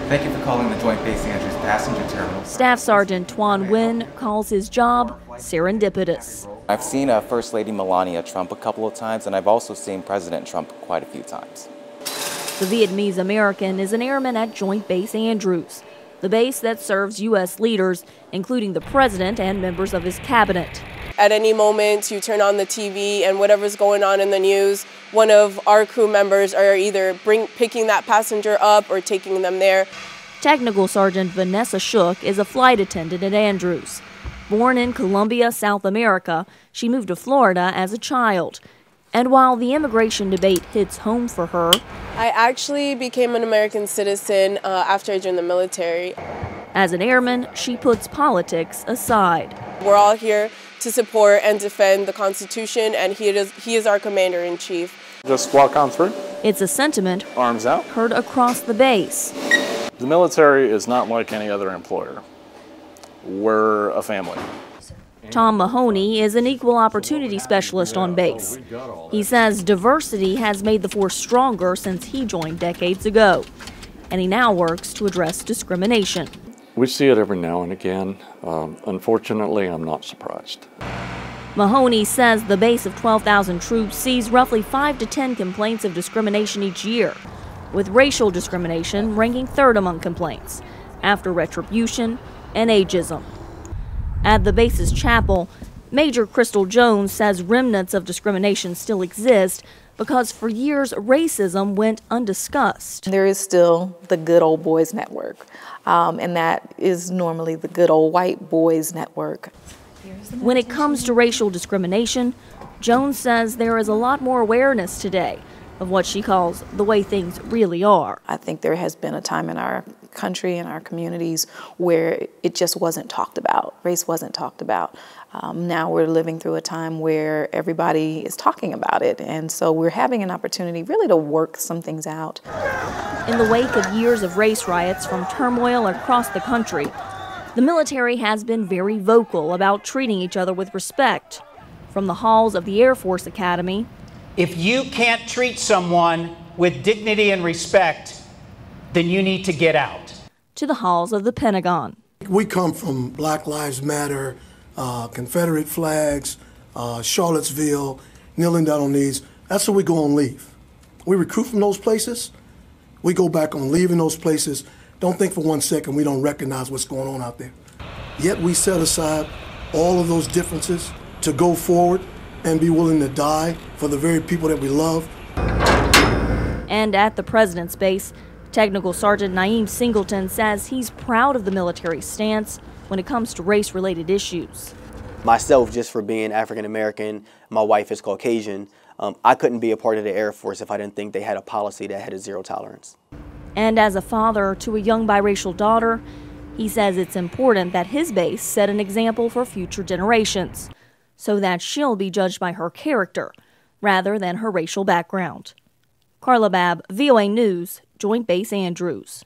Thank you for calling the Joint Base Andrews Passenger Terminal. Staff Sergeant Tuan Nguyen calls his job serendipitous. I've seen First Lady Melania Trump a couple of times, and I've also seen President Trump quite a few times. The Vietnamese American is an airman at Joint Base Andrews, the base that serves U.S. leaders, including the president and members of his cabinet. At any moment, you turn on the TV and whatever's going on in the news, one of our crew members are either picking that passenger up or taking them there. Technical Sergeant Vanessa Shook is a flight attendant at Andrews. Born in Colombia, South America, she moved to Florida as a child. And while the immigration debate hits home for her, I actually became an American citizen after I joined the military. As an airman, she puts politics aside. We're all here to support and defend the Constitution, and he is our commander-in-chief. Just walk on through. It's a sentiment arms out, heard across the base. The military is not like any other employer. We're a family. Tom Mahoney is an equal opportunity specialist on base. He says diversity has made the force stronger since he joined decades ago, and he now works to address discrimination. We see it every now and again. Unfortunately, I'm not surprised. Mahoney says the base of 12,000 troops sees roughly 5 to 10 complaints of discrimination each year, with racial discrimination ranking third among complaints, after retribution and ageism. At the base's chapel, Major Crystal Jones says remnants of discrimination still exist because for years racism went undiscussed. There is still the good old boys network, and that is normally the good old white boys network. When it comes to racial discrimination, Jones says there is a lot more awareness today of what she calls the way things really are. I think there has been a time in our country and our communities where it just wasn't talked about. Race wasn't talked about. Now we're living through a time where everybody is talking about it, and so we're having an opportunity really to work some things out. In the wake of years of race riots from turmoil across the country, the military has been very vocal about treating each other with respect. From the halls of the Air Force Academy, if you can't treat someone with dignity and respect, then you need to get out. To the halls of the Pentagon. We come from Black Lives Matter, Confederate flags, Charlottesville, kneeling down on knees. That's where we go on leave. We recruit from those places. We go back on leave in those places. Don't think for 1 second we don't recognize what's going on out there. Yet we set aside all of those differences to go forward and be willing to die for the very people that we love. And at the President's base, Technical Sergeant Naeem Singleton says he's proud of the military's stance when it comes to race-related issues. Myself, just for being African American, my wife is Caucasian, I couldn't be a part of the Air Force if I didn't think they had a policy that had a zero tolerance. And as a father to a young biracial daughter, he says it's important that his base set an example for future generations, so that she'll be judged by her character rather than her racial background. Carla Babb, VOA News, Joint Base Andrews.